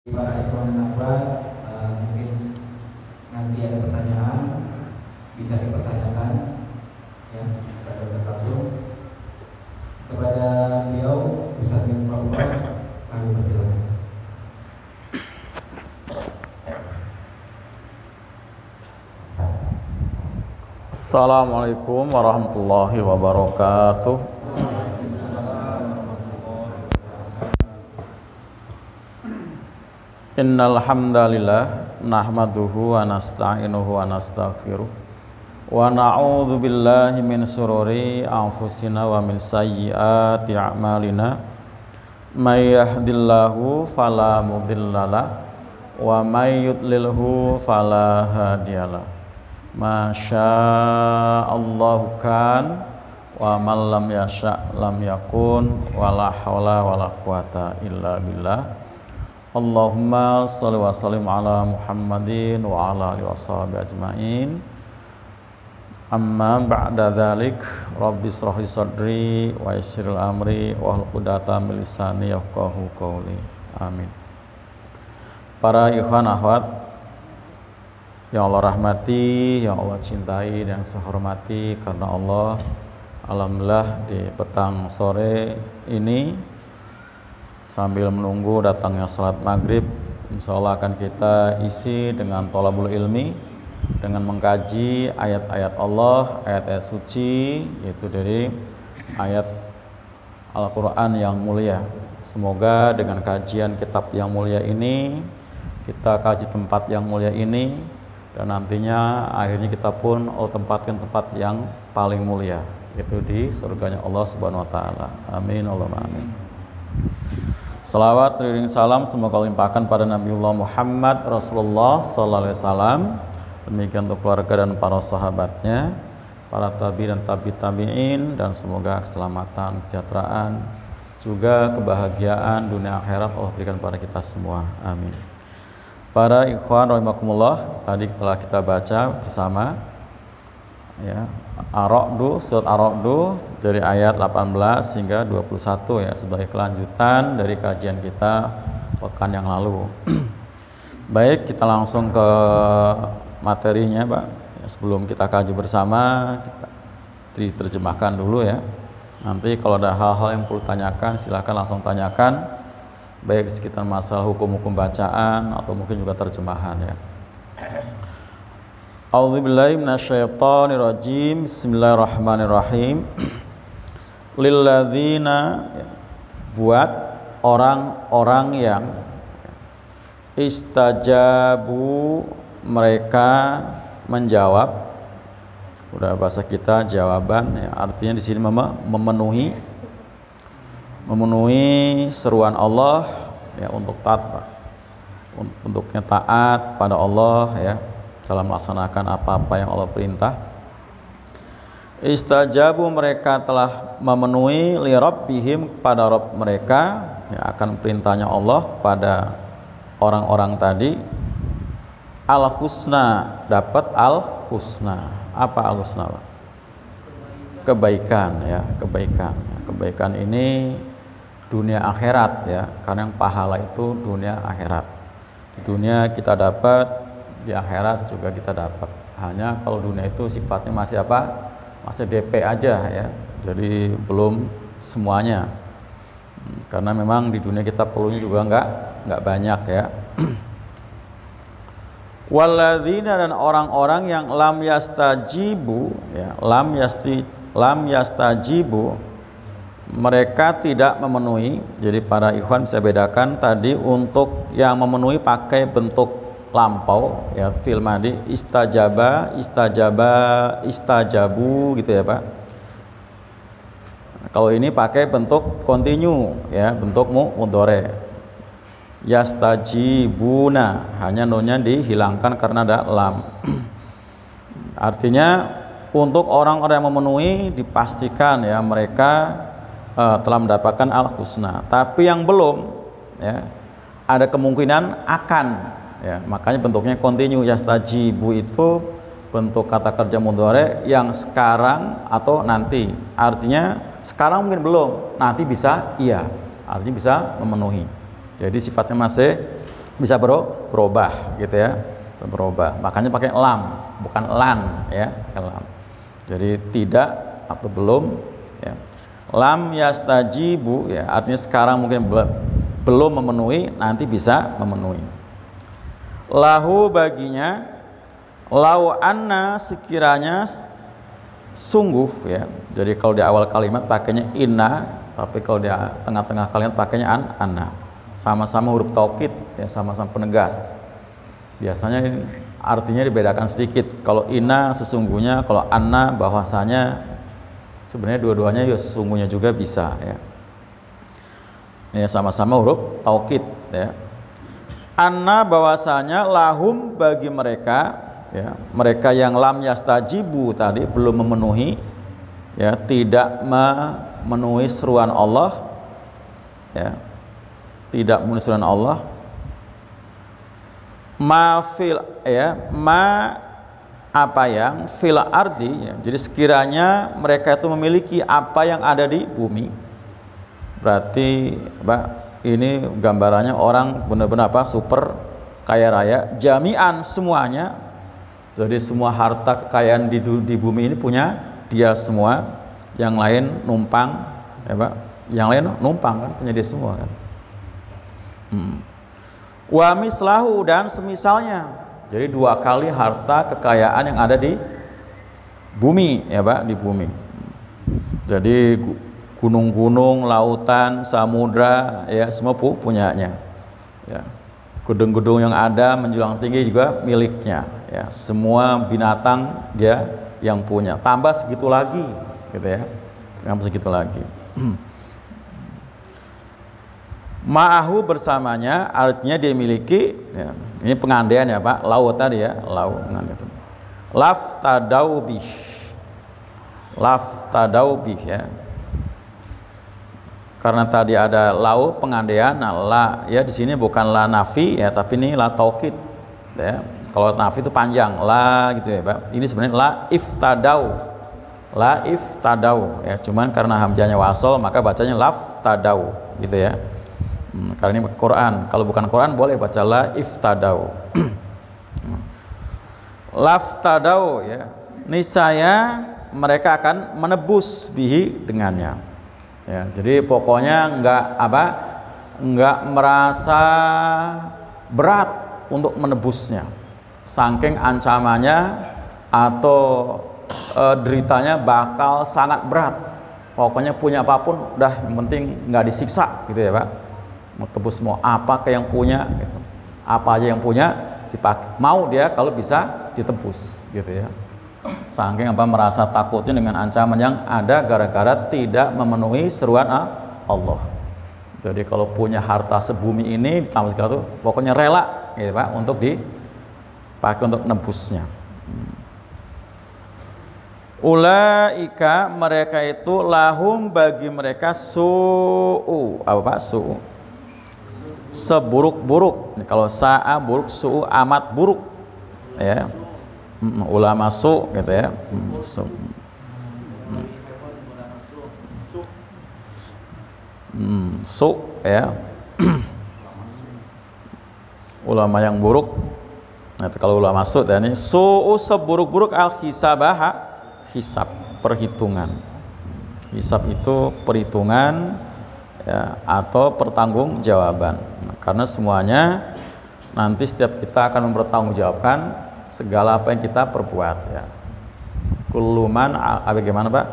Para ikhwan dan akhwat, mungkin nanti ada pertanyaan bisa dipertanyakan ya pada Ustaz langsung. Kepada beliau Ustaz bin Fawwad kami persilakan. Assalamualaikum warahmatullahi wabarakatuh. Innal hamdalillah nahmaduhu wa nasta'inuhu wa nastaghfiruh wa na'udzu billahi min shururi anfusina wa min sayyiati a'malina may yahdihillahu fala mudhillalah wa may yudlilhu fala hadiyalah. Masyaallahu kan wa man lam yasha' lam yakun wa la haula wa la quwata illa billah. Allahumma shalli wa sallim ala Muhammadin wa ala alihi washabihi ajmain. Amma ba'da dzalik, rabbi shrah li sadri wa yassir li amri wahlul 'uqdatam min lisani yafqahu qawli. Amin. Para ikhwan akhwat yang Allah rahmati, yang Allah cintai dan saya hormati karena Allah, alhamdulillah di petang sore ini sambil menunggu datangnya salat maghrib, insyaallah akan kita isi dengan thalabul ilmi, dengan mengkaji ayat-ayat Allah, ayat-ayat suci, yaitu dari ayat Al-Quran yang mulia. Semoga dengan kajian kitab yang mulia ini, kita kaji tempat yang mulia ini, dan nantinya akhirnya kita pun tempatkan tempat yang paling mulia, yaitu di surganya Allah Subhanahu wa taala. Amin Allahumma amin. Salawat beriring salam semoga limpahkan pada Nabiullah Muhammad Rasulullah sallallahu alaihi wasallam, demikian untuk keluarga dan para sahabatnya, para tabi dan tabi'in, dan semoga keselamatan, kesejahteraan, juga kebahagiaan dunia akhirat Allah berikan pada kita semua. Amin. Para ikhwan rahimakumullah, tadi telah kita baca bersama ya Ar-Ra'd, surat Ar-Ra'd dari ayat 18 hingga 21 ya, sebagai kelanjutan dari kajian kita pekan yang lalu. Baik, kita langsung ke materinya, Pak. Ya, sebelum kita kaji bersama, kita diterjemahkan dulu ya. Nanti kalau ada hal-hal yang perlu tanyakan, silakan langsung tanyakan, baik sekitar masalah hukum-hukum bacaan atau mungkin juga terjemahan ya. A'udzubillahi minasyaitonirrajim. Bismillahirrahmanirrahim. Lilladzina, buat orang-orang yang istajabu, mereka menjawab. Udah bahasa kita jawaban ya, artinya di sini memenuhi seruan Allah ya, untuk untuknya taat pada Allah ya, dalam melaksanakan apa-apa yang Allah perintah. Istajabu, mereka telah memenuhi li rabbihim, kepada Rabb mereka ya, akan perintahnya Allah kepada orang-orang tadi. Al-husna, dapat al-husna. Apa al-husna? Kebaikan ya, kebaikan. Kebaikan ini dunia akhirat ya, karena yang pahala itu dunia akhirat. Di dunia kita dapat, di akhirat juga kita dapat. Hanya kalau dunia itu sifatnya masih apa? Masih DP aja ya. Jadi belum semuanya. Karena memang di dunia kita perlunya juga enggak banyak ya. Walladzina, dan orang-orang yang lam yastajibu ya, lam yastajibu, mereka tidak memenuhi. Jadi para ikhwan bisa bedakan tadi, untuk yang memenuhi pakai bentuk lampau ya, fil madi, istajaba, istajabu gitu ya Pak. Kalau ini pakai bentuk continue ya, bentuk mudhari. Yastajibuna, hanya nunnya dihilangkan karena ada lam. Artinya untuk orang-orang yang memenuhi dipastikan ya, mereka telah mendapatkan al-husna. Tapi yang belum ya, ada kemungkinan akan ya, makanya bentuknya continue. Yastajibu itu bentuk kata kerja mudhari yang sekarang atau nanti. Artinya sekarang mungkin belum, nanti bisa iya, artinya bisa memenuhi. Jadi sifatnya masih bisa berubah gitu ya, bisa berubah. Makanya pakai lam, bukan lan ya, lam. Jadi tidak atau belum ya. Lam yastajibu ya, artinya sekarang mungkin belum memenuhi, nanti bisa memenuhi. Lahu baginya, lau anna sekiranya sungguh ya. Jadi kalau di awal kalimat pakainya inna, tapi kalau di tengah-tengah kalimat pakainya anna. Sama-sama huruf taukid ya, sama-sama penegas. Biasanya artinya dibedakan sedikit. Kalau inna sesungguhnya, kalau anna bahwasanya, sebenarnya dua-duanya ya sesungguhnya juga bisa ya. Ya sama-sama huruf taukid ya. Anna bahwasanya lahum bagi mereka ya, mereka yang lam yastajibu tadi belum memenuhi ya, tidak memenuhi seruan Allah ya, tidak memenuhi seruan Allah, ma apa yang fil ardi ya, jadi sekiranya mereka itu memiliki apa yang ada di bumi, berarti ini gambarannya orang benar-benar super kaya raya, jami'an semuanya. Jadi semua harta kekayaan di bumi ini punya dia semua, yang lain numpang ya Pak, yang lain numpang kan, punya dia semua kan. Wa mislahu, dan semisalnya, jadi 2 kali harta kekayaan yang ada di bumi ya Pak, di bumi. Jadi gunung-gunung, lautan, samudra ya semua punyanya ya. Gedung-gedung yang ada menjulang tinggi juga miliknya ya. Semua binatang dia yang punya, tambah segitu lagi gitu ya, tambah segitu lagi. Ma'ahu bersamanya, artinya dia miliki ya. Ini pengandaian ya Pak, lau tadi ya, lau itu. Laftadau bih ya. Karena tadi ada lau pengandaian, nah la ya di sini bukan la nafi ya, tapi ini la taukid ya. Kalau nafi itu panjang, la gitu ya Pak. Ini sebenarnya la iftadau ya, cuman karena hamzahnya wasal maka bacanya laftadau gitu ya. Karena ini Quran, kalau bukan Quran boleh baca la iftadau. Laftadau ya, niscaya mereka akan menebus bihi dengannya ya. Jadi pokoknya enggak merasa berat untuk menebusnya, saking ancamannya atau deritanya bakal sangat berat. Pokoknya punya apapun udah, yang penting nggak disiksa gitu ya Pak. Mau tebus mau apa ke yang punya gitu. Apa aja yang punya dipakai, mau dia kalau bisa ditebus gitu ya. Saking merasa takutnya dengan ancaman yang ada gara-gara tidak memenuhi seruan Allah. Jadi kalau punya harta sebumi ini ditambah segala itu, pokoknya rela gitu Pak untuk dipakai untuk nebusnya. Ulaika, mereka itu, lahum bagi mereka su'u, apa Pak? Su'u, seburuk-buruk. Kalau sa'a buruk, su'u amat buruk ya. Ulama su gitu ya. Su ya. Ulama yang buruk. Nah, kalau ulama su dan ini su'u seburuk-buruk al-hisabah, hisab perhitungan. Hisab itu perhitungan ya, atau pertanggungjawaban. Nah, karena semuanya nanti setiap kita akan mempertanggungjawabkan segala apa yang kita perbuat ya. Kulluman bagaimana Pak?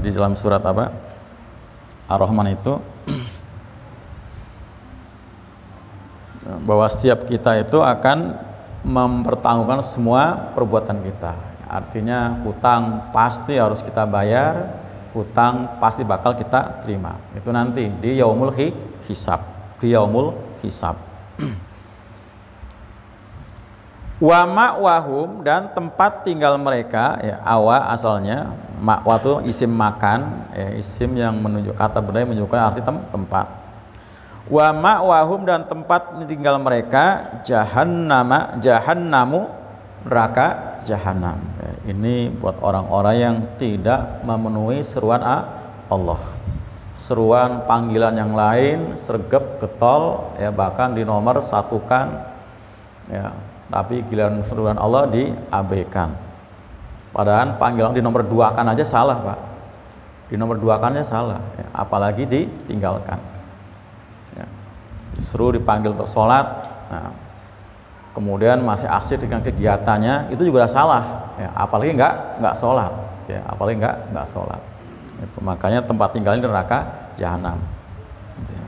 Di dalam surat apa? Ar-Rahman itu bahwa setiap kita itu akan mempertanggungjawabkan semua perbuatan kita. Artinya hutang pasti harus kita bayar, hutang pasti bakal kita terima. Itu nanti di yaumul hisab, di yaumul hisab. Wa ma'wahum, dan tempat tinggal mereka ya, awa asalnya, ma'wa itu isim makan ya, isim yang menunjuk kata benda menunjukkan arti tempat. Wa ma'wahum, dan tempat tinggal mereka jahannamu, neraka jahanam ya. Ini buat orang-orang yang tidak memenuhi seruan Allah seruan panggilan yang lain sregep getol ya, bahkan dinomor satukan ya, tapi giliran seruan Allah diabaikan. Padahal panggilan dinomor duakan aja salah, Pak. Dinomor duakannya salah ya, apalagi ditinggalkan ya. Disuruh dipanggil untuk sholat, nah, kemudian masih asik dengan kegiatannya, itu juga salah ya, apalagi nggak sholat ya, apalagi nggak sholat itu. Makanya tempat tinggalnya neraka jahanam gitu ya.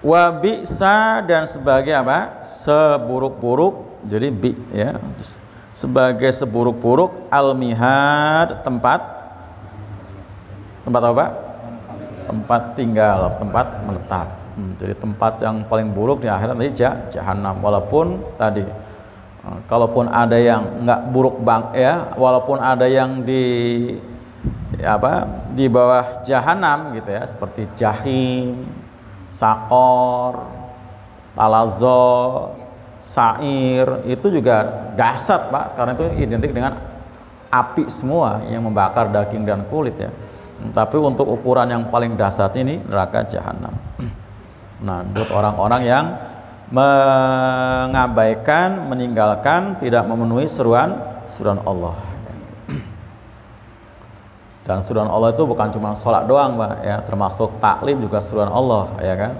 Wa bi'sa, dan sebagai apa, seburuk-buruk, jadi bi ya, sebagai seburuk-buruk al-mihad, tempat apa? Tempat tinggal, tempat menetap. Jadi tempat yang paling buruk di akhirat nanti jahanam. Walaupun tadi kalaupun ada yang nggak buruk bang ya, walaupun ada yang di bawah jahanam gitu ya, seperti jahim, sakor, talazo, sair, itu juga dahsyat, Pak, karena itu identik dengan api semua yang membakar daging dan kulit ya. Tapi untuk ukuran yang paling dahsyat ini neraka jahanam. Nah, untuk orang-orang yang mengabaikan, meninggalkan, tidak memenuhi seruan Allah. Dan seruan Allah itu bukan cuma sholat doang, Pak ya, termasuk taklim juga seruan Allah ya kan.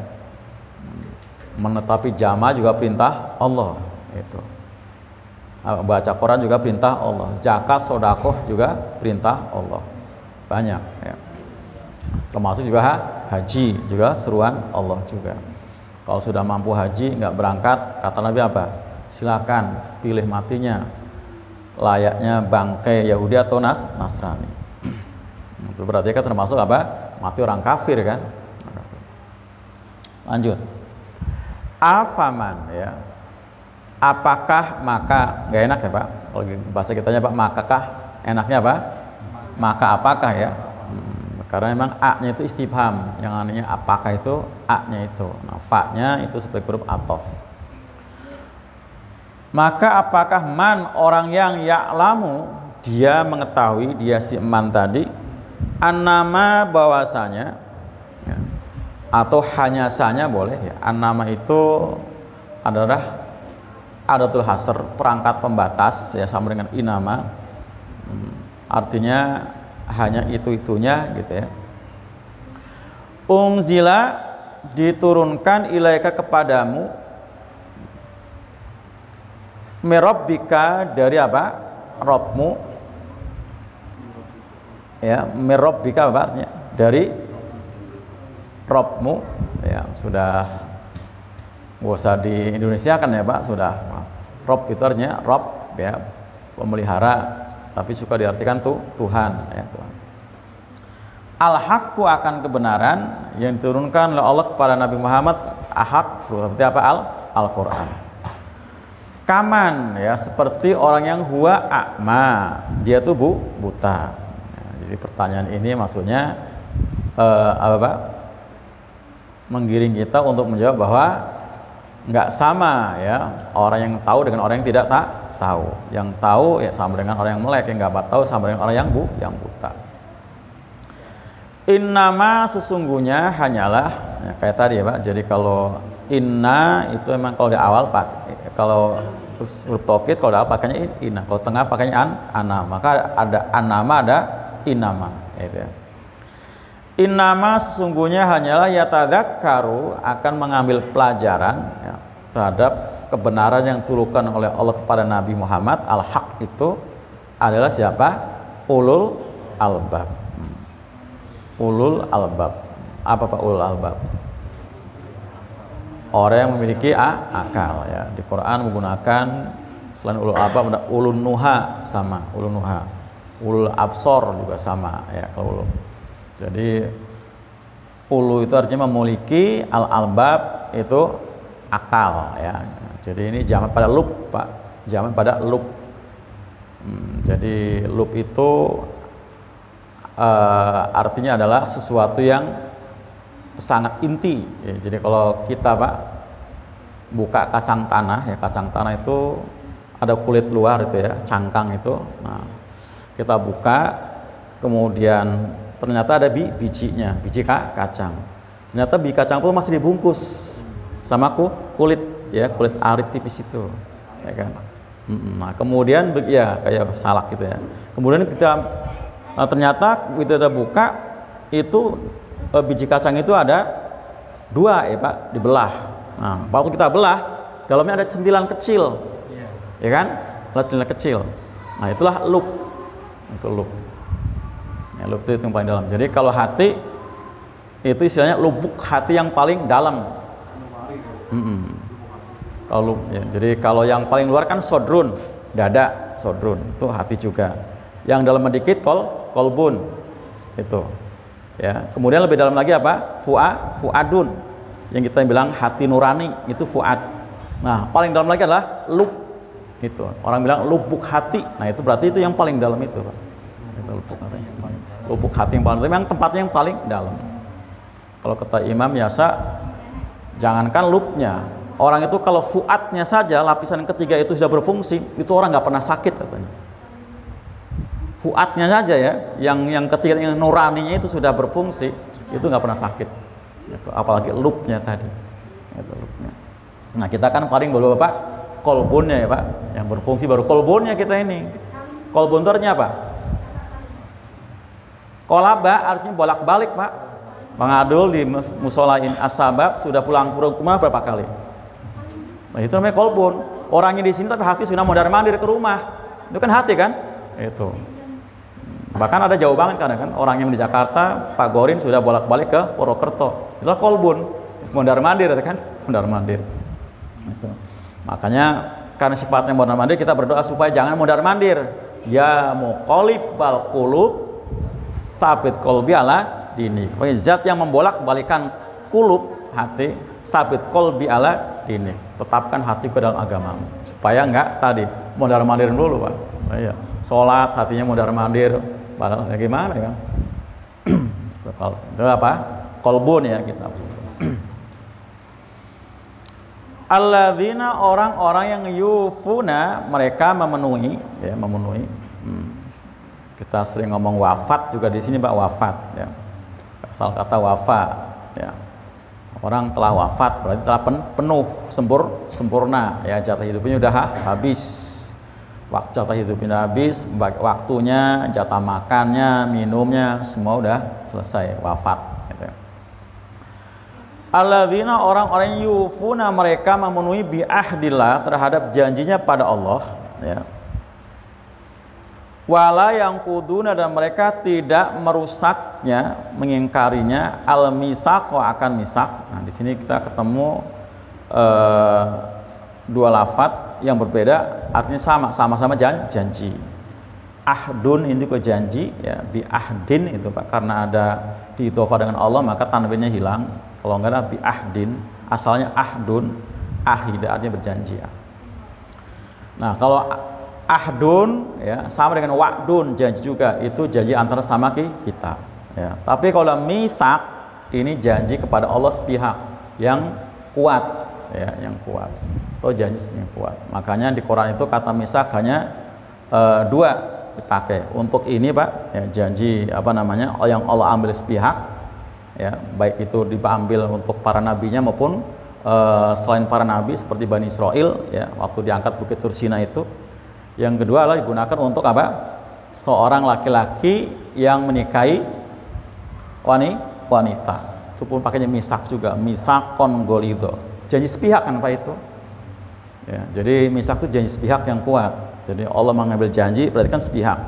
Menetapi jamaah juga perintah Allah itu. Baca Quran juga perintah Allah. Zakat, sedekah juga perintah Allah. Banyak ya. Termasuk juga haji juga seruan Allah juga. Kalau sudah mampu haji nggak berangkat, kata Nabi apa? Silakan pilih matinya layaknya bangkai Yahudi atau Nasrani. Itu berarti kan termasuk apa? Mati orang kafir kan? Lanjut. Afaman ya. Apakah maka, nggak enak ya Pak? Kalau bahasa kitanya Pak, makakah, enaknya apa? Maka apakah ya? Karena memang a-nya itu istifham, yang artinya apakah itu a-nya itu. Nah, fa-nya itu sebagai huruf athof. Maka apakah man, orang yang ya'lamu, dia mengetahui, dia si man tadi, annama, bahwasanya ya, atau hanya sanya boleh ya. Annama itu adalah adatul hasr, perangkat pembatas ya, sama dengan inama. Artinya hanya itu-itunya gitu ya. Unzila, diturunkan ilaika kepadamu, mirabbika, dari apa? Rabbmu ya, mirabbika apa artinya? Dari Rabbmu ya, sudah nggak usah di Indonesia kan ya Pak, sudah Rabb itu artinya Rabb ya, pemelihara, tapi suka diartikan Tuhan ya, Tuhan. Al-haqqu, akan kebenaran yang diturunkan oleh Allah kepada Nabi Muhammad, ahaq berarti apa? Al-Qur'an. Kaman ya, seperti orang yang huwa a'ma, dia tuh buta. Ya, jadi pertanyaan ini maksudnya apa Pak? Menggiring kita untuk menjawab bahwa nggak sama ya orang yang tahu dengan orang yang tidak tahu. Yang tahu ya sama dengan orang yang melek, yang nggak tahu sama dengan orang yang buta. Innama, sesungguhnya hanyalah ya, kayak tadi ya Pak. Jadi kalau inna itu memang kalau di awal Pak, kalau huruf taukid kalau di awal pakainya inna, kalau tengah pakainya ana, maka ada anama, ada inama itu ya. Innama, sesungguhnya hanyalah yatadzakkaru, akan mengambil pelajaran ya, terhadap kebenaran yang diturunkan oleh Allah kepada Nabi Muhammad. Al-haq itu adalah siapa? Ulul albab. Ulul albab. Apa Pak ulul albab? Orang yang memiliki akal ya. Di Quran menggunakan selain ulul albab ada ulun nuha, sama ulun nuha. Ulul absor juga sama ya kalau ulul. Jadi ulu itu artinya memiliki, al-albab itu akal ya. Jadi ini jamak pada lub Pak, jamak pada lub. Jadi lub itu artinya adalah sesuatu yang sangat inti ya. Jadi kalau kita Pak buka kacang tanah ya, kacang tanah itu ada kulit luar itu ya, cangkang itu. Nah, kita buka, kemudian ternyata ada bijinya, biji kacang. Ternyata biji kacang pun masih dibungkus sama kulit, ya, kulit arit tipis itu, ya kan. Nah, kemudian ya kayak salak gitu ya. Kemudian kita ternyata kita buka itu biji kacang itu ada 2 ya Pak, dibelah. Nah, waktu kita belah, dalamnya ada centilan kecil, ya kan? Ada centilan kecil. Nah, itulah lub. Itu lub. Ya, lub itu yang paling dalam. Jadi kalau hati itu istilahnya lubuk hati yang paling dalam. Kalau ya, jadi kalau yang paling luar kan sodrun, dada, sodrun itu hati juga. Yang dalam sedikit kolbun itu. Ya, kemudian lebih dalam lagi apa? Fuadun. Yang kita bilang hati nurani itu fuad. Nah, paling dalam lagi adalah lub. Itu. Orang bilang lubuk hati. Nah, itu berarti itu yang paling dalam itu, Pak. Itu lubuk hati. Lubuk hati yang paling dalam, yang tempatnya yang paling dalam. Kalau kata Imam Yasa, jangankan lubnya, orang itu kalau fuadnya saja lapisan ketiga itu sudah berfungsi, itu orang nggak pernah sakit katanya. Fuadnya saja ya, yang ketiga, yang nuraninya itu sudah berfungsi, itu nggak pernah sakit. Itu, apalagi lubnya tadi. Itu lubnya. Nah, kita kan paling baru Pak kolbunnya ya Pak, yang berfungsi baru kolbunnya kita ini. Kolbun itu artinya apa? Kolaba artinya bolak-balik Pak. Bang Adul di musolain asbab sudah pulang ke rumah berapa kali? Nah, itu namanya kolbun. Orangnya di sini tapi hati sudah mondar-mandir ke rumah. Itu kan hati kan? Itu. Bahkan ada jauh banget kan orang yang di Jakarta, Pak Gorin sudah bolak-balik ke Purwokerto. Itulah kolbun. Mondar-mandir kan? Mondar-mandir. Itu. Makanya karena sifatnya mondar-mandir, kita berdoa supaya jangan mondar-mandir. Ya muqallibal qulub, sabit qalbi ala dini. Zat yang membolak-balikan kulub hati, sabit qalbi ala dini. Tetapkan hati ke dalam agamamu. Supaya enggak tadi mondar-mandir dulu, Pak. Iya. Salat hatinya mondar-mandir, padahal gimana ya? Itu apa? Kolbun ya kita. Alladzina orang-orang yang yufuna, mereka memenuhi ya, memenuhi. Kita sering ngomong wafat juga di sini Pak, wafat ya. Asal kata wafa ya. Orang telah wafat berarti telah penuh, sempurna ya, jatah hidupnya udah habis. Waktu jatah hidupnya habis, waktunya, jatah makannya, minumnya semua udah selesai, wafat gitu. Alladzina orang-orang yufuna, mereka memenuhi biahdillah, terhadap janjinya pada Allah ya. Wala yang kuduna, dan mereka tidak merusaknya, mengingkarinya, al-misaq, akan misak. Nah, di sini kita ketemu 2 lafadz yang berbeda, artinya sama-sama janji. Ahdun ini ke janji ya, bi ahdin itu Pak, karena ada diidhofah dengan Allah maka tanwinnya hilang. Kalau enggak ada bi ahdin, asalnya ahdun, ahida artinya berjanji ya. Nah, kalau ahdun ya sama dengan wa'dun, janji juga, itu janji antara sama kita ya. Tapi kalau misak ini janji kepada Allah sepihak yang kuat ya, yang kuat. Itu janji yang kuat. Makanya di Quran itu kata misak hanya 2 dipakai. Untuk ini Pak ya, janji apa namanya yang Allah ambil sepihak ya, baik itu diambil untuk para nabinya maupun selain para nabi seperti Bani Israel ya, waktu diangkat Bukit Tursina itu. Yang kedua adalah digunakan untuk apa? Seorang laki-laki yang menikahi wanita. Itu pun pakainya misak juga, misakon golidho. Janji sepihak kan Pak itu. Ya, jadi misak itu janji sepihak yang kuat. Jadi Allah mengambil janji berarti kan sepihak.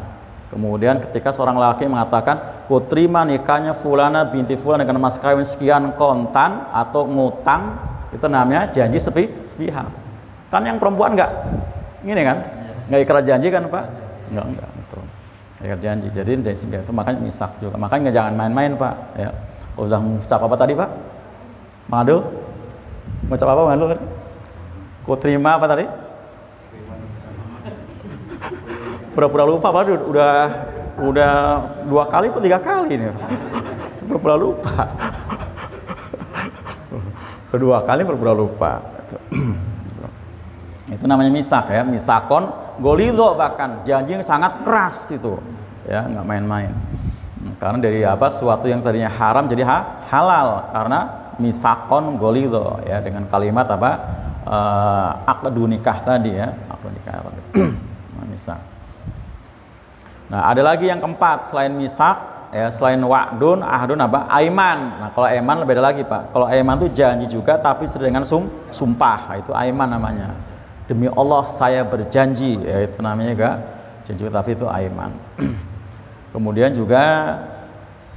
Kemudian ketika seorang laki mengatakan, ku terima nikahnya fulana binti fulan dengan mas kawin sekian kontan atau ngutang, itu namanya janji sepihak. Kan yang perempuan enggak gini kan? Nggak ikat janji kan Pak? Enggak itu. Ikat janji. Jadi janji sepihak itu makanya misak juga. Makanya jangan main-main Pak ya. Udah ngucap apa tadi Pak? Bang Adul? Ngucap apa Bang Adul? Ku terima apa tadi? Pura-pura lupa Pak. Udah 2 kali atau 3 kali nih. Pura-pura lupa. 2 kali pura-pura lupa. Itu namanya misak ya, misakon golidho, bahkan janji yang sangat keras itu ya, nggak main-main. Karena dari apa, sesuatu yang tadinya haram jadi halal karena misakon golido ya, dengan kalimat apa, akdu nikah tadi ya, akdu nikah tadi. Misak. Nah, ada lagi yang keempat selain misak ya, selain wa'dun, ahdun apa? Aiman. Nah, kalau aiman beda lagi, Pak. Kalau aiman itu janji juga tapi dengan sumpah. Nah, itu aiman namanya. Demi Allah saya berjanji, ya itu namanya juga janji, tapi itu aiman. Kemudian juga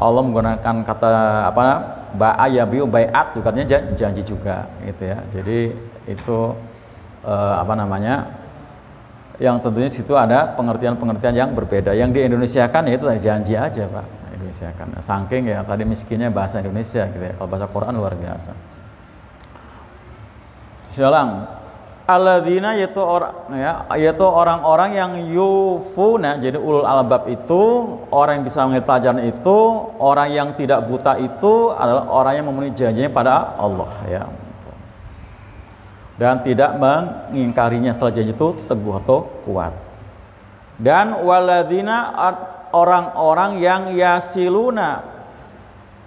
Allah menggunakan kata apa? Ba'ayabiu bai'at juga artinya janji juga gitu ya. Jadi itu apa namanya? Yang tentunya situ ada pengertian-pengertian yang berbeda. Yang di Indonesia kan ya itu janji aja, Pak. Indonesia kan. Saking ya tadi miskinnya bahasa Indonesia gitu ya. Kalau bahasa Quran luar biasa. Sialang alladzina yaitu orang-orang yang yufuna. Jadi ulul albab itu orang yang bisa mengambil pelajaran itu, orang yang tidak buta itu adalah orang yang memenuhi janjinya pada Allah ya. Dan tidak mengingkarinya setelah janji itu teguh atau kuat. Dan waladzina orang-orang yang yasiluna.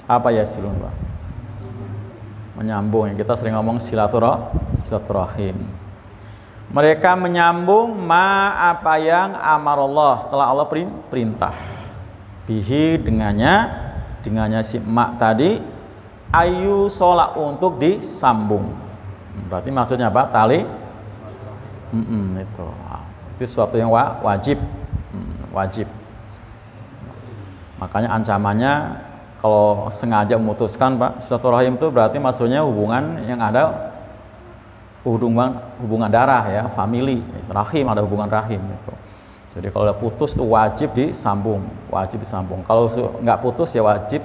Apa yasilun, Pak? Menyambung, kita sering ngomong silaturahim. Mereka menyambung apa yang amarallah, telah Allah perintah. Bihi dengannya si mak tadi, ayu sholat untuk disambung. Berarti maksudnya apa? Tali itu sesuatu yang wajib. Makanya ancamannya kalau sengaja memutuskan, Pak, silaturahim itu berarti maksudnya hubungan yang ada hubungan darah ya, family, rahim, ada hubungan rahim gitu. Jadi kalau udah putus itu wajib disambung. Kalau nggak putus ya wajib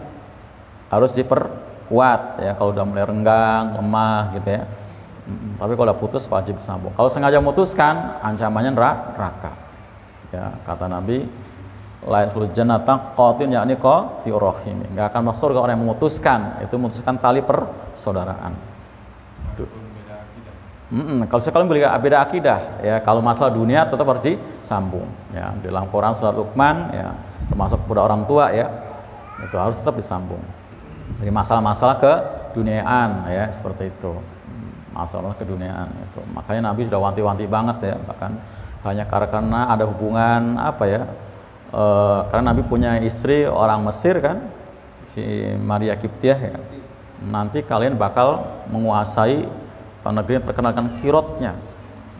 harus diperkuat ya, kalau udah mulai renggang, lemah gitu ya. Tapi kalau udah putus wajib disambung. Kalau sengaja memutuskan, ancamannya neraka. Ya, kata Nabi, la yadkhulul jannata qatin yakni qati'ur rahim. Enggak akan masuk surga orang yang memutuskan tali persaudaraan. Kalau sekali beda akidah ya, kalau masalah dunia tetap harus disambung ya. Dalam Quran surat Luqman ya, termasuk kepada orang tua ya, itu harus tetap disambung. Jadi masalah-masalah keduniaan ya, seperti itu. Masalah keduniaan itu. Makanya Nabi sudah wanti-wanti banget ya, bahkan hanya karena ada hubungan apa ya, karena Nabi punya istri orang Mesir kan, si Maria Kiptiah ya. Nanti kalian bakal menguasai negeri yang terkenalkan kirotnya.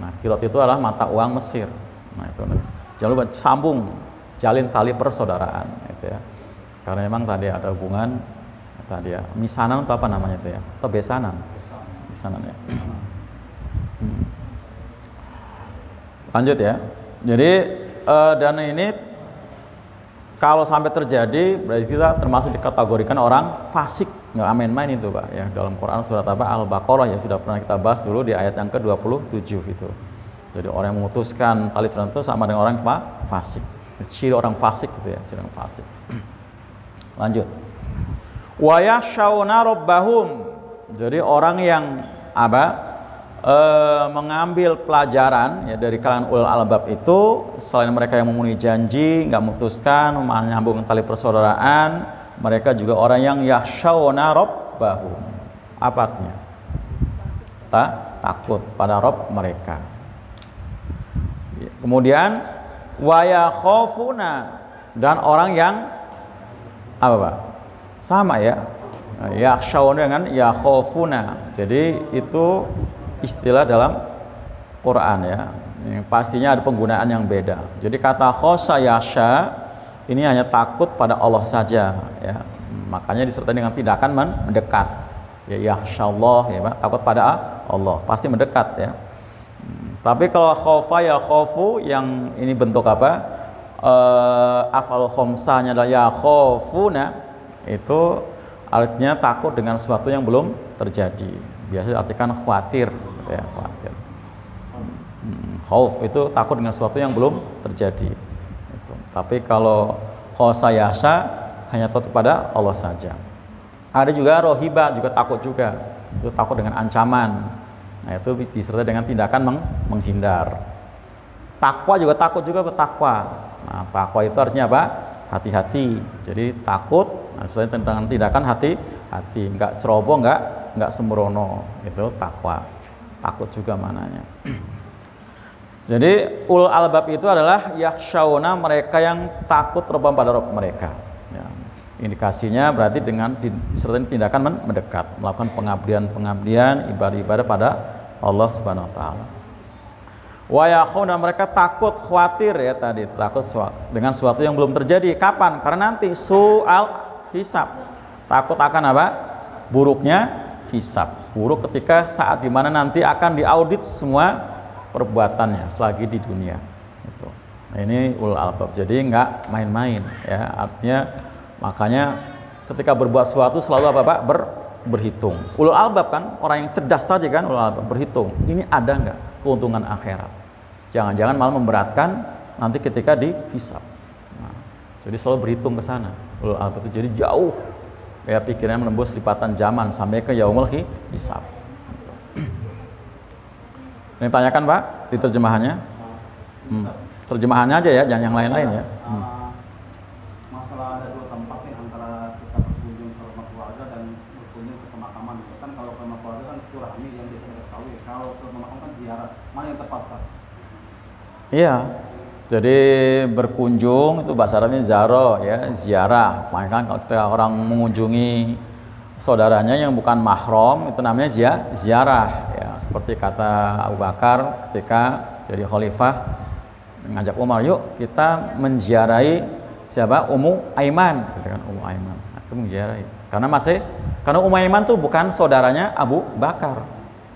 Nah, kirot itu adalah mata uang Mesir. Nah, itu jangan lupa sambung, jalin tali persaudaraan itu ya. Karena memang tadi ada hubungan tadi ya, misanan atau apa namanya itu ya, atau besanan ya. Lanjut ya. Jadi dan ini kalau sampai terjadi berarti kita termasuk dikategorikan orang fasik, nggak main-main itu, Pak ya. Dalam Quran surat apa, Al-Baqarah ya, sudah pernah kita bahas dulu di ayat yang ke-27 itu. Jadi orang yang memutuskan tali itu sama dengan orang fasik. Ciri orang fasik gitu ya, ciri orang fasik. Lanjut. Wa yakhshawna rabbahum. Jadi orang yang mengambil pelajaran ya dari kalangan ulul albab itu, selain mereka yang memenuhi janji, nggak memutuskan, menyambung tali persaudaraan, mereka juga orang yang yakhshawna rabbahum. Apa artinya? Takut pada Rabb mereka. Kemudian wa yakhafuna, dan orang yang apa, Pak? Sama ya. Yakhshawna dengan yakhafuna. Jadi itu istilah dalam Quran ya. Yang pastinya ada penggunaan yang beda. Jadi kata khosya yakhsha ini hanya takut pada Allah saja ya. Makanya disertai dengan tindakan mendekat. Ya yakhsyallah ya, Pak, takut pada Allah, pasti mendekat ya. Tapi kalau khofa ya khofu, yang ini bentuk apa? Afal khomsanya adalah ya khofuna, itu artinya takut dengan sesuatu yang belum terjadi. Biasanya artikan khawatir ya, khawatir. Khauf itu takut dengan sesuatu yang belum terjadi itu. Tapi kalau khosayasa hanya takut pada Allah saja. Ada juga rohiba, juga takut juga. Itu takut dengan ancaman. Nah, itu disertai dengan tindakan menghindar. Takwa juga takut juga, bertakwa. Nah, takwa itu artinya apa? hati-hati. Jadi takut, nah, selain tentang tindakan hati-hati, nggak ceroboh, nggak sembrono, itu takwa. Takut juga mananya. Jadi ulul albab itu adalah yakhshauna, mereka yang takut Rabbahum pada Rabb mereka. Ya. Indikasinya berarti dengan disertai tindakan mendekat, melakukan pengabdian, ibadah-ibadah pada Allah Subhanahu wa taala. Wa yakhuna, mereka takut, khawatir ya tadi, takut dengan sesuatu yang belum terjadi. Kapan? Karena nanti su'al hisab. Takut akan apa? Buruknya hisab. Buruk ketika saat dimana nanti akan diaudit semua perbuatannya selagi di dunia. Gitu. Nah, ini ulul albab. Jadi nggak main-main ya. Artinya makanya ketika berbuat sesuatu selalu apa Pak? Berhitung. Ulul albab kan orang yang cerdas tadi kan, ulul albab berhitung. Ini ada nggak keuntungan akhirat? Jangan-jangan malah memberatkan nanti ketika dihisab. Nah, jadi selalu berhitung ke sana. Ulul albab itu jadi jauh. Ya pikirannya menembus lipatan zaman sampai ke yaumul hisab. Ini tanyakan Pak di terjemahannya. Terjemahannya aja ya, jangan yang lain-lain ya. Masalah ada dua tempat nih antara kita berkunjung ke rumah keluarga dan berkunjung ke pemakaman. Kan kalau ke rumah keluarga kan silaturahmi yang biasa kita ketahui. Kalau ke pemakaman kan ziarah. Mana yang tepat Pak? Iya. Jadi berkunjung itu bahasa Arabnya zaro ya, ziarah. Makanya kan kalau kita orang mengunjungi saudaranya yang bukan mahram itu namanya ziarah ya. Seperti kata Abu Bakar ketika jadi khalifah ngajak Umar, yuk kita menziarahi siapa? Ummu Aiman, gitu kan, Ummu Aiman. Nah, itu menziarahi. Karena Ummu Aiman tuh bukan saudaranya Abu Bakar,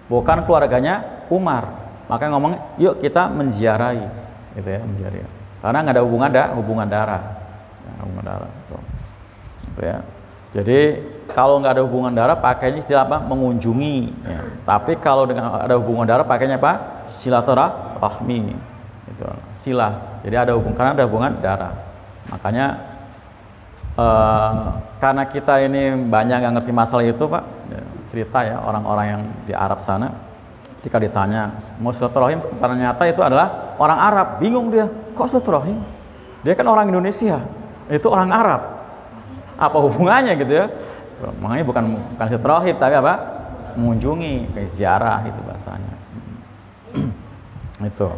bukan keluarganya Umar. Makanya ngomong, yuk kita menziarahi, gitu ya, menziarahi. Karena nggak ada hubungan darah, hubungan darah, gitu ya. Jadi kalau nggak ada hubungan darah pakainya istilah apa? Mengunjungi. Ya. Tapi kalau dengan ada hubungan darah pakainya apa? Silaturahmi. Itu silah. Jadi ada karena ada hubungan darah. Makanya karena kita ini banyak nggak ngerti masalah itu Pak. Ya, cerita ya orang-orang yang di Arab sana. Ketika ditanya mau silaturahim, ternyata itu adalah orang Arab. Bingung dia. Kok silaturahim? Dia kan orang Indonesia. Itu orang Arab. Apa hubungannya gitu ya? Makanya bukan silaturahim tapi apa? Mengunjungi, kayak ziarah itu bahasanya. Itu.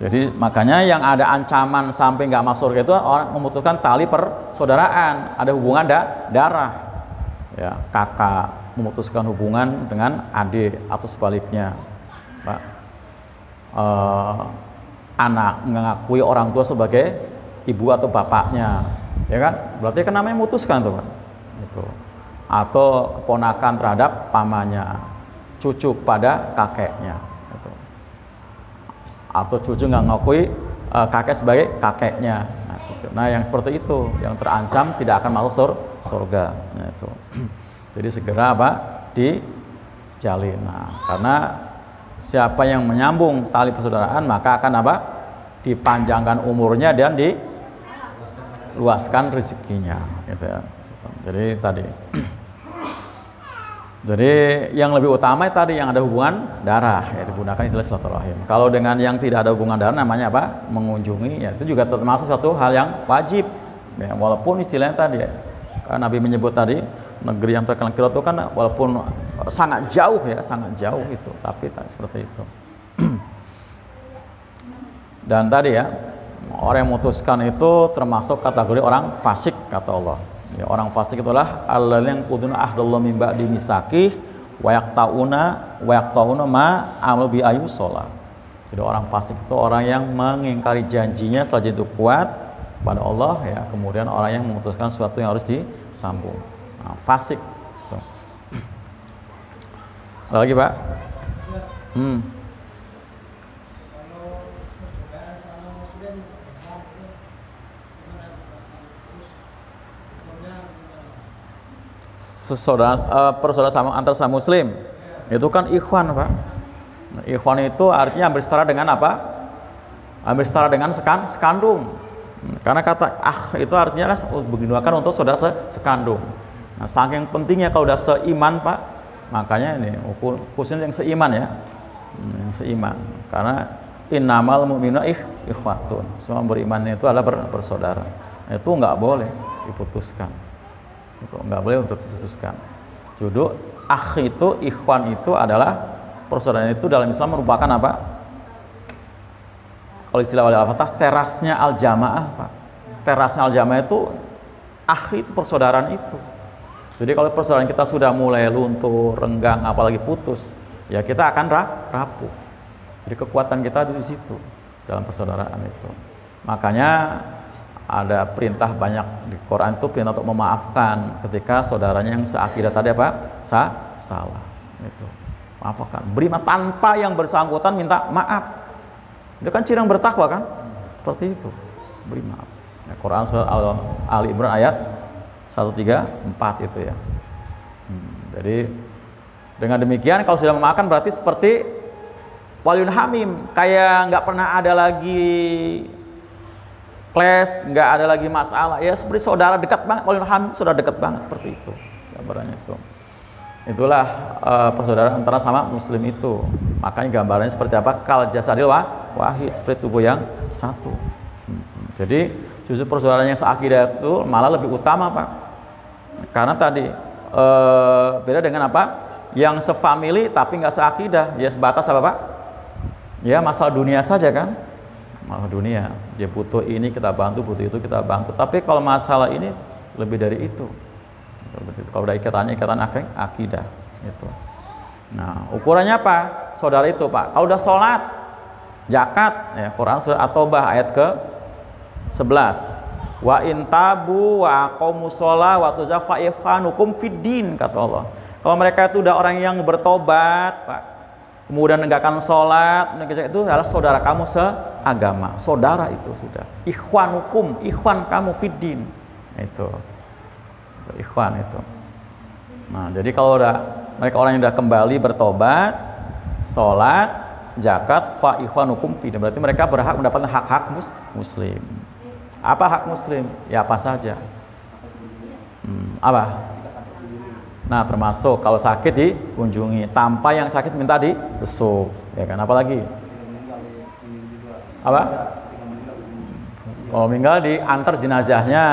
Jadi makanya yang ada ancaman sampai nggak masuk surga itu orang memutuskan tali persaudaraan, ada hubungan darah. Ya, kakak memutuskan hubungan dengan adik atau sebaliknya. Pak. Anak mengakui orang tua sebagai ibu atau bapaknya. Ya kan? Berarti kan namanya memutuskan tuh kan. Itu. Atau keponakan terhadap pamannya, cucu pada kakeknya, gitu. Atau cucu nggak ngakui kakek sebagai kakeknya. Nah, gitu. Nah, yang seperti itu yang terancam tidak akan masuk surga. Nah, itu. Jadi segera apa? Dijalin. Nah, karena siapa yang menyambung tali persaudaraan maka akan apa? Dipanjangkan umurnya dan diluaskan rezekinya, gitu ya. Jadi tadi. Jadi yang lebih utama tadi yang ada hubungan darah, ya digunakan istilah silaturahim. Kalau dengan yang tidak ada hubungan darah namanya apa? Mengunjungi, ya itu juga termasuk satu hal yang wajib. Ya, walaupun istilahnya tadi ya, kan Nabi menyebut tadi negeri yang terkenal itu kan walaupun sangat jauh ya, sangat jauh itu, tapi seperti itu. Dan tadi ya, orang yang memutuskan itu termasuk kategori orang fasik kata Allah. Ya, orang fasik itulah alladzina yanquduna ahdallahi min ba'di misaqih wa yaqtauna ma amal bi ayyusala. Jadi orang fasik itu orang yang mengingkari janjinya setelah itu kuat pada Allah ya, kemudian orang yang memutuskan sesuatu yang harus disambung. Nah, fasik. Tuh. Ada lagi, Pak? Persaudaraan sama antar sama muslim itu kan ikhwan Pak. Ikhwan itu artinya hampir setara dengan apa? Hampir setara dengan sekandung. Karena kata itu artinya digunakan untuk saudara sekandung. Nah, saking pentingnya kalau udah seiman Pak, makanya ini khususnya yang seiman ya, yang seiman. Karena innamal mu'minuna ikhwatun. Semua beriman itu adalah bersaudara. itu nggak boleh diputuskan. Itu nggak boleh untuk diputuskan. Judul akh itu, ikhwan itu adalah persaudaraan itu dalam Islam merupakan apa? Kalau istilah wali al-fatah, terasnya al-jamaah, Pak. Terasnya al-jamaah itu akh itu persaudaraan itu. Jadi kalau persaudaraan kita sudah mulai luntur, renggang, apalagi putus, ya kita akan rapuh. Jadi kekuatan kita di situ dalam persaudaraan itu. Makanya ada perintah banyak di Quran itu, perintah untuk memaafkan ketika saudaranya yang seakidah tadi apa? Salah. Itu. Maafkan. Beri tanpa yang bersangkutan minta maaf. Itu kan ciri yang bertakwa kan? Seperti itu. Beri maaf. Ya, Quran surah Ali Imran ayat 134 itu ya. Jadi dengan demikian kalau sudah memaafkan berarti seperti waliun hamim, kayak nggak pernah ada lagi clash, nggak ada lagi masalah, ya seperti saudara dekat banget. Waliun hamim sudah dekat banget, seperti itu gambarannya itu. Itulah persaudaraan antara sama muslim itu. Makanya gambarannya seperti apa? Kal jasadil wahid, seperti tubuh yang satu. Jadi justru persaudaraan yang seakidah itu malah lebih utama, Pak. Karena tadi beda dengan apa? Yang sefamili tapi nggak seakidah, ya sebatas apa, Pak? Ya masalah dunia saja kan? Masalah dunia. Dia butuh ini kita bantu, butuh itu kita bantu. Tapi kalau masalah ini lebih dari itu. Kalau udah ikatan akidah itu. Nah, ukurannya apa? Saudara itu, Pak. Kalau udah sholat, zakat, ya Quran surah At-Taubah ayat ke-11. Wa intabu wa aqamus shalah wa tuzafa ifhanukum fiddin, kata Allah. Kalau mereka itu udah orang yang bertobat, Pak, kemudian menegakkan sholat, itu adalah saudara kamu seagama. Saudara itu sudah. Ikhwanukum, ikhwan kamu fiddin. Itu. Ikhwan itu. Nah, jadi kalau mereka orang yang udah kembali bertobat, sholat, zakat, fa ikhwanukum fiddin. Berarti mereka berhak mendapatkan hak-hak muslim. Apa hak muslim? Ya apa saja. Apa? Nah, termasuk kalau sakit dikunjungi, tanpa yang sakit minta dibesuk, ya kan? Apalagi? Apa? Kalau meninggal diantar jenazahnya,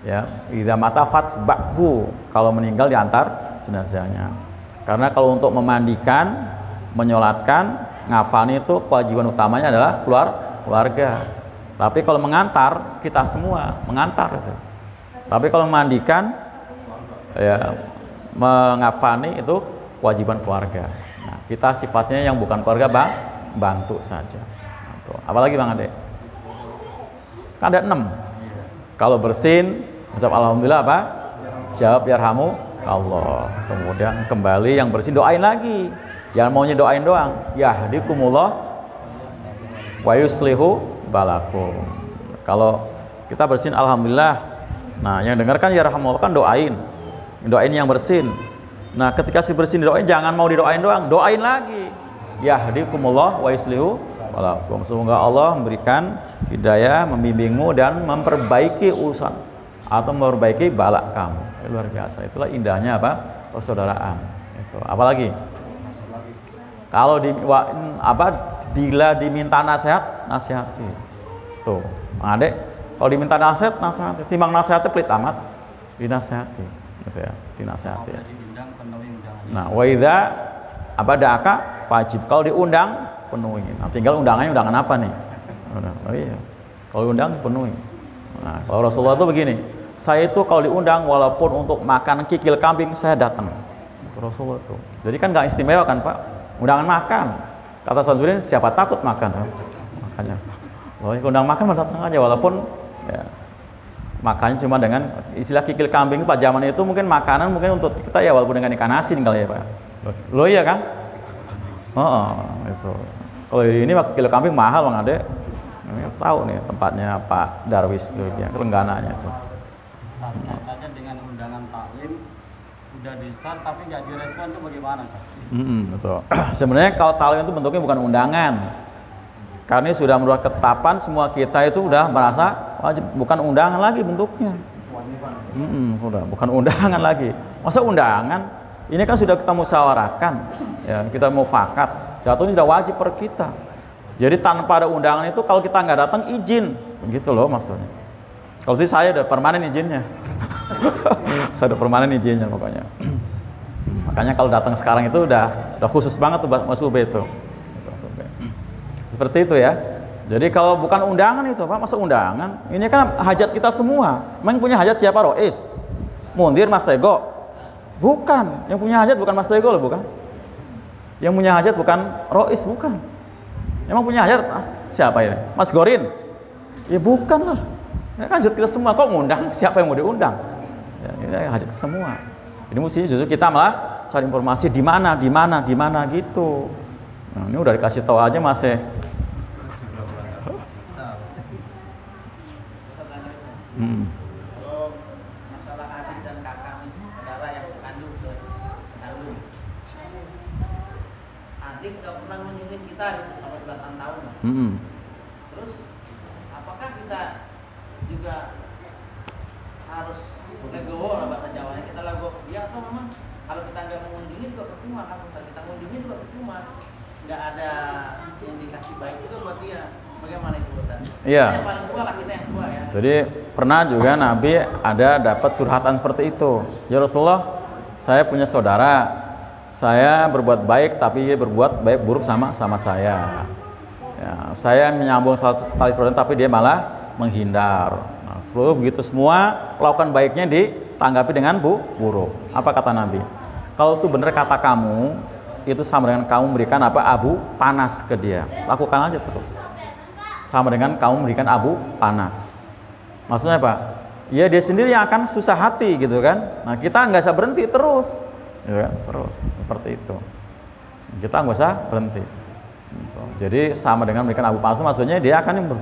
ya. Idza mata fatsba'hu, kalau meninggal diantar jenazahnya. Karena kalau untuk memandikan, menyolatkan, ngafani itu kewajiban utamanya adalah keluarga. Tapi kalau mengantar, kita semua mengantar itu. Tapi kalau memandikan, ya mengafani itu kewajiban keluarga. Nah, kita sifatnya yang bukan keluarga, bantu saja. Tuh. Apalagi Bang Ade? Kan ada 6. Kalau bersin, ucap alhamdulillah apa? Jawab yarhamu Allah. Kemudian kembali yang bersin doain lagi. Jangan maunya doain doang. Yahdikumullah wa yuslihu balakum. Kalau kita bersin alhamdulillah. Nah, yang dengarkan yarhamu Allah kan doain yang bersin. Nah, ketika si bersin doain, jangan mau didoain doang, doain lagi. Yahdikumullah wa yuslihu balakum. Semoga Allah memberikan hidayah, membimbingmu dan memperbaiki urusan atau memperbaiki balak kamu. Luar biasa. Itulah indahnya apa? Persaudaraan. Itu. Apalagi? Kalau bila diminta nasihat, nasihati. Tuh, Bang Ade, kalau diminta nasihat, nasihati. Timbang nasihatnya pelit amat, dinasihati. Gitu ya, dinasihati. Nah, wa idza abadaka wajib, kalau diundang penuhi. Nah, tinggal undangannya undangan apa nih? Oh iya. Kalau diundang penuhi. Nah, kalau Rasulullah itu begini, saya itu kalau diundang walaupun untuk makan kikil kambing saya datang. Itu Rasulullah itu. Jadi kan nggak istimewa kan, Pak? Undangan makan. Kata Samsudin, siapa takut makan? Makanya. Kalau undang makan datang aja walaupun ya, makannya cuma dengan istilah kikil kambing Pak, zaman itu mungkin makanan mungkin untuk kita ya walaupun dengan ikan asin kali ya Pak. Lo iya kan? Itu. Kalau ini kikil kambing mahal Bang Ade. Ini tahu nih tempatnya Pak Darwis itu ya, Renggananya itu. Saja dengan undangan taklim udah disar tapi nggak direspon itu bagaimana Ustaz? Betul. Sebenarnya kalau taklim itu bentuknya bukan undangan. Karena ini sudah menurut ketetapan semua kita itu udah merasa wajib, bukan undangan lagi bentuknya. Udah bukan undangan lagi. Masa undangan? Ini kan sudah kita musyawarahkan, ya kita mufakat. Jatuhnya sudah wajib per kita. Jadi tanpa ada undangan itu kalau kita nggak datang izin, begitu loh maksudnya. Kalau sih saya udah permanen izinnya. Saya udah permanen izinnya pokoknya. Makanya kalau datang sekarang itu udah khusus banget tuh Mas Ube itu. Seperti itu ya. Jadi kalau bukan undangan itu Pak, masa undangan? Ini kan hajat kita semua. Memang punya hajat siapa? Rois, Mundir, Mas Tego? Bukan. Yang punya hajat bukan Mas Tego loh, bukan. Yang punya hajat bukan Rois, bukan. Emang punya hajat siapa ya? Mas Gorin? Ya bukan lah. Ini kan hajat kita semua. Kok ngundang? Siapa yang mau diundang? Ya, ini hajat semua. Jadi mesti justru kita malah cari informasi di mana gitu. Nah, ini udah dikasih tahu aja masih. Kalau masalah adik dan kakak itu adalah yang sekandung. Adik nggak pernah menyulit kita gitu sampai belasan tahun. Terus apakah kita juga harus legowo lah bahasa Jawanya, kita legowo dia, atau memang kalau kita nggak mengunjungi juga percuma, kalau kita mengunjungi juga percuma, nggak ada indikasi baik juga buat dia. Bagaimana itu Ustaz? Iya. Kita yang paling tua lah, kita yang tua ya. Jadi pernah juga Nabi ada dapat curhatan seperti itu. Ya Rasulullah, saya punya saudara, saya berbuat baik tapi dia berbuat baik buruk sama saya. Ya, saya menyambung tali silaturahmi tapi dia malah menghindar. Nah, seluruh begitu semua melakukan baiknya ditanggapi dengan buruk. Apa kata Nabi? Kalau itu benar kata kamu, itu sama dengan kamu memberikan abu panas ke dia. Lakukan aja terus. Sama dengan kamu memberikan abu panas. Maksudnya apa? Ya dia sendiri yang akan susah hati gitu kan. Nah kita nggak usah berhenti terus, ya, terus seperti itu. Kita nggak usah berhenti. Gitu. Jadi sama dengan memberikan abu panas, maksudnya dia akan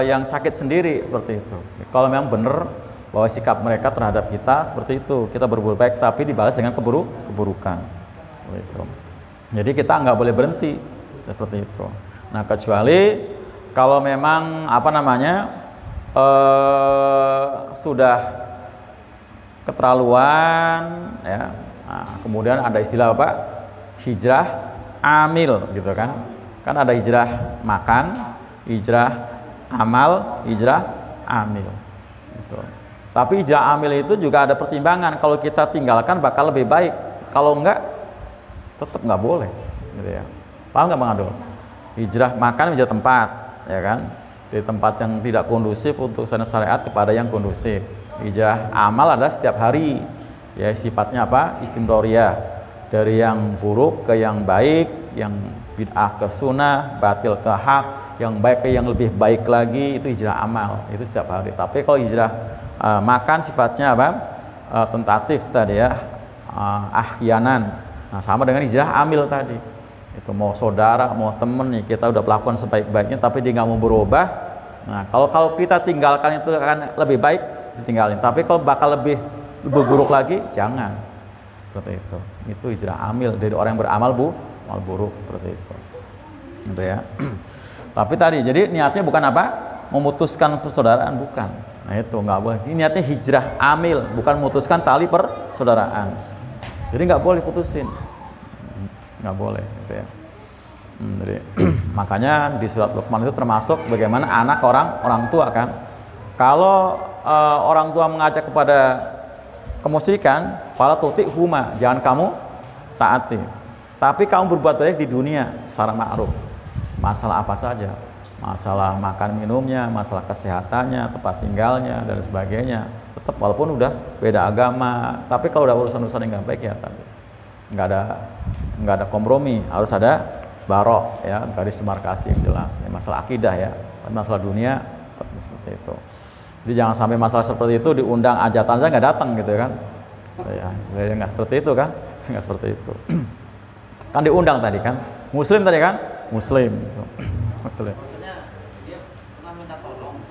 yang sakit sendiri seperti itu. Kalau memang benar bahwa sikap mereka terhadap kita seperti itu, kita berbuat baik tapi dibalas dengan keburukan. Gitu. Jadi kita nggak boleh berhenti seperti itu. Nah kecuali kalau memang sudah keterlaluan ya, nah, kemudian ada istilah apa? Hijrah amil gitu kan. Kan ada hijrah makan, hijrah amal, hijrah amil gitu. Tapi hijrah amil itu juga ada pertimbangan, kalau kita tinggalkan bakal lebih baik, kalau enggak tetap nggak boleh gitu ya. Paham nggak Bang Adul? Hijrah makan, hijrah tempat ya kan, dari tempat yang tidak kondusif untuk syariat kepada yang kondusif. Hijrah amal adalah setiap hari ya, sifatnya apa? Istimroriyah, dari yang buruk ke yang baik, yang bid'ah ke sunnah, batil ke hak, yang baik ke yang lebih baik lagi, itu hijrah amal, itu setiap hari. Tapi kalau hijrah makan sifatnya apa? Tentatif tadi ya, ahyanan. Nah sama dengan hijrah amil tadi. Itu mau saudara, mau temen nih, kita udah melakukan sebaik-baiknya tapi dia nggak mau berubah. Nah kalau kita tinggalkan itu akan lebih baik, ditinggalin. Tapi kalau bakal lebih buruk lagi, jangan. Seperti itu. Itu hijrah amil, dari orang yang beramal mal buruk seperti itu. Gitu ya. Tapi tadi jadi niatnya bukan apa? Memutuskan persaudaraan, bukan. Nah itu nggak boleh. Ini niatnya hijrah amil, bukan memutuskan tali persaudaraan. Jadi nggak boleh putusin. Nggak boleh gitu ya. Jadi makanya di surat Luqman itu termasuk bagaimana anak orang tua kan. Kalau orang tua mengajak kepada kemusyrikan, fala tuti'huma, jangan kamu taati. Tapi kamu berbuat baik di dunia secara ma'ruf. Masalah apa saja? Masalah makan minumnya, masalah kesehatannya, tempat tinggalnya dan sebagainya. Tetap walaupun udah beda agama, tapi kalau udah urusan-urusan yang nggak baik ya tadi. Nggak ada kompromi, harus ada barok ya, garis demarkasi yang jelas. Ya, masalah akidah ya, masalah dunia seperti itu. Jadi jangan sampai masalah seperti itu diundang ajatan saja nggak datang gitu kan? Ya nggak seperti itu kan? Nggak seperti itu. Kan diundang tadi kan? Muslim tadi kan? Muslim. Gitu. Muslim. Maksudnya dia pernah minta tolong.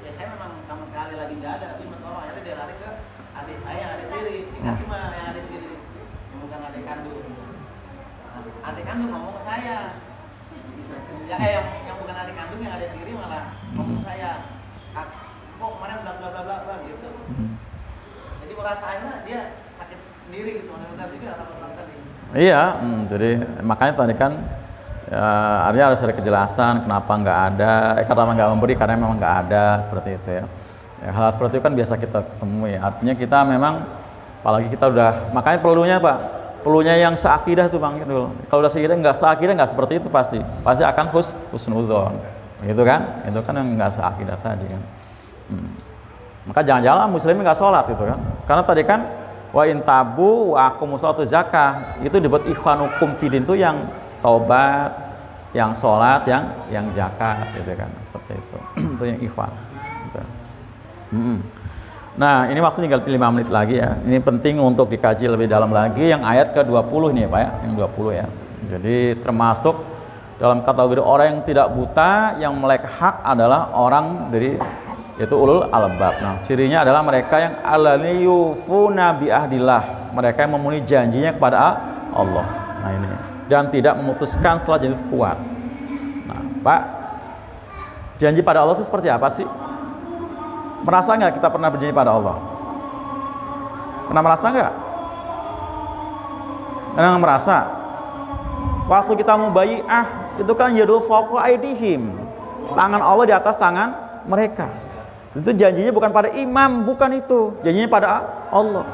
Ya saya memang sama sekali lagi nggak ada, tapi minta tolong, akhirnya dia lari ke adik saya yang ada diri, dikasih mah yang ada diri. Adik kandung. Nah, adik kandung ngomong ke saya. Ya yang bukan adik kandung yang ada diri malah ngomong saya. Kok kemarin bla bla bla bla gitu. Jadi merasanya dia sakit sendiri gitu. Benar juga kata tadi. Iya, jadi makanya tadi kan Artinya harus ada kejelasan kenapa nggak ada, kenapa nggak memberi karena memang nggak ada, seperti itu ya. Hal seperti itu kan biasa kita temui. Artinya kita memang, apalagi kita udah, makanya perlunya Pak, perlunya yang seakidah tuh Bang dulu. Kalau udah seakidah nggak seperti itu pasti akan husnudzon, gitu kan? Itu kan yang nggak seakidah tadi kan. Maka jangan-jangan muslimin nggak sholat gitu kan? Karena tadi kan wa intabu wa akumus sholatu zakah itu dibuat ikhwanukum fidin tuh yang taubat, yang sholat, yang zakat, gitu kan, seperti itu. Itu yang ikhwan. Gitu. Nah, ini waktu tinggal 5 menit lagi ya. Ini penting untuk dikaji lebih dalam lagi. Yang ayat ke-20 ini ya Pak ya, yang 20 ya. Jadi termasuk dalam kategori orang yang tidak buta, yang melek hak adalah orang dari yaitu ulul albab. Nah, cirinya adalah mereka yang alladhiyufuna bi ahdillah, mereka yang memenuhi janjinya kepada Allah. Nah, ini dan tidak memutuskan setelah janji itu kuat. Nah, Pak, janji pada Allah itu seperti apa sih? Merasa nggak kita pernah berjanji pada Allah? Pernah merasa nggak? Pernah merasa? Waktu kita mubayi'ah itu kan yadul fawqa aydihim, tangan Allah di atas tangan mereka. Itu janjinya bukan pada imam, bukan itu. Janjinya pada Allah.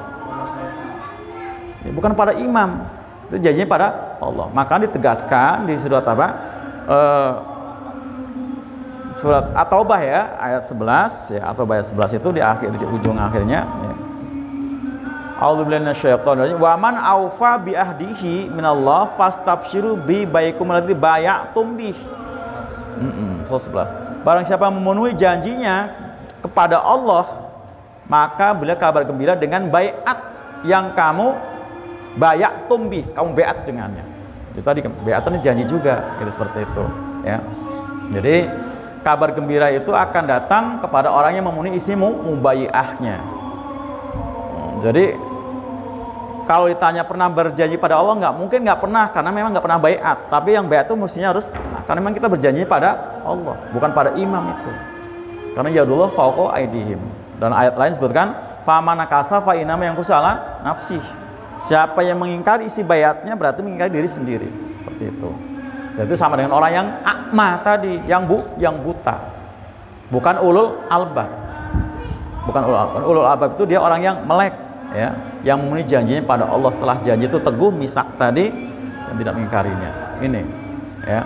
Bukan pada imam. Itu janjinya pada Allah. Maka ditegaskan di surat apa? Surat At-Taubah ya, ayat 11 ya, At-Taubah ayat 11 itu di ujung akhirnya ya. A'udzubillahi minasyaitonir rajim. Wa man aufa bi ahdihi minallah fastabsyiru bi baikum alladzi bay'atum bih. 111. Barang siapa memenuhi janjinya kepada Allah, maka beliau kabar gembira dengan baiat yang kamu bay'atum bih, kamu baiat dengannya. Itu tadi baiat itu janji juga, gitu, seperti itu ya. Jadi kabar gembira itu akan datang kepada orang yang memenuhi isi mubayi'ahnya. Jadi kalau ditanya pernah berjanji pada Allah, nggak pernah, karena memang nggak pernah baiat. Tapi yang baiat itu mestinya harus pernah, karena memang kita berjanji pada Allah, bukan pada imam itu. Karena yadullah fawqa aydihim. Dan ayat lain sebutkan famanakasa fa inama yang kusala nafsih. Siapa yang mengingkari isi baiatnya berarti mengingkari diri sendiri. Seperti itu. Dan itu sama dengan orang yang akma tadi, yang buta. Bukan ulul albab. Bukan ulul albab. Ulul albab itu dia orang yang melek, ya, yang memenuhi janjinya pada Allah setelah janji itu teguh misak tadi dan tidak mengingkarinya. Ini, ya.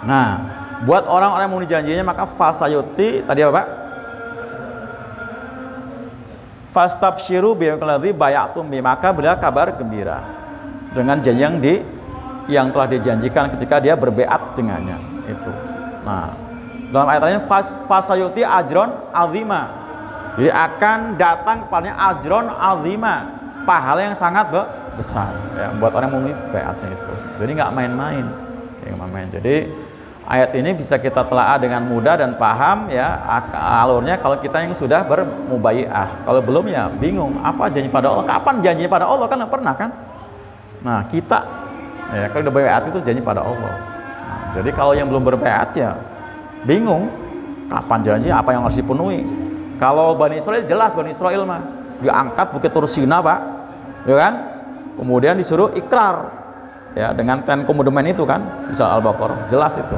Nah, buat orang-orang yang memenuhi janjinya maka fasayuti tadi apa Pak? Fastabsyiru bi'alladzi bay'atum bi, maka beliau kabar gembira dengan janji yang telah dijanjikan ketika dia berbaiat dengannya itu. Nah, dalam ayat lain fasayuti ajron azima, jadi akan datang kepadanya ajron azima, pahala yang sangat besar ya, buat orang yang memenuhi baiatnya itu. Jadi nggak main-main, Jadi ayat ini bisa kita telaah dengan mudah dan paham ya alurnya kalau kita yang sudah bermubayi'ah. Kalau belum ya bingung, apa janji pada Allah, kapan janjinya pada Allah, kan nggak pernah kan. Nah, kita ya kalau udah baiat itu janji pada Allah. Nah, jadi kalau yang belum berbaiat ya bingung kapan janji, apa yang harus dipenuhi. Kalau Bani Israel jelas, Bani Israel mah diangkat Bukit Tursina Pak, ya kan, kemudian disuruh ikrar ya dengan 10 commandment itu kan, di surah Al-Baqarah jelas itu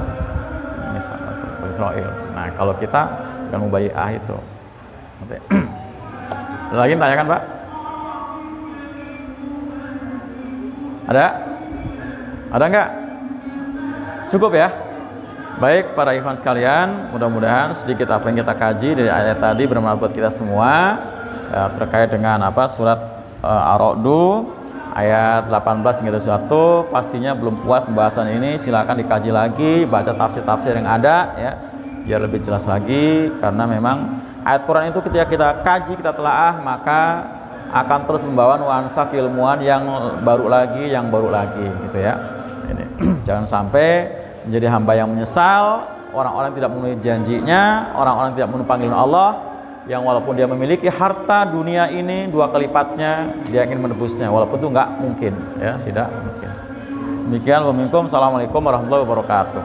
misalnya Bani Israel. Nah, kalau kita dengan mubayi'ah itu lagi tanyakan Pak, ada nggak? Cukup ya? Baik para ikhwan sekalian, mudah-mudahan sedikit apa yang kita kaji dari ayat tadi bermanfaat buat kita semua ya, terkait dengan apa surat Ar-Ra'd ayat 18 hingga 21. Pastinya belum puas pembahasan ini, silakan dikaji lagi, baca tafsir-tafsir yang ada ya, biar lebih jelas lagi. Karena memang ayat Quran itu ketika kita kaji, kita telaah, maka akan terus membawa nuansa keilmuan yang baru lagi gitu ya. Ini jangan sampai menjadi hamba yang menyesal, orang-orang tidak memenuhi janjinya, orang-orang tidak memenuhi panggilan Allah, yang walaupun dia memiliki harta dunia ini 2 kali lipatnya, dia ingin menebusnya, walaupun itu nggak mungkin ya, tidak mungkin. Demikian, wassalamualaikum warahmatullahi wabarakatuh.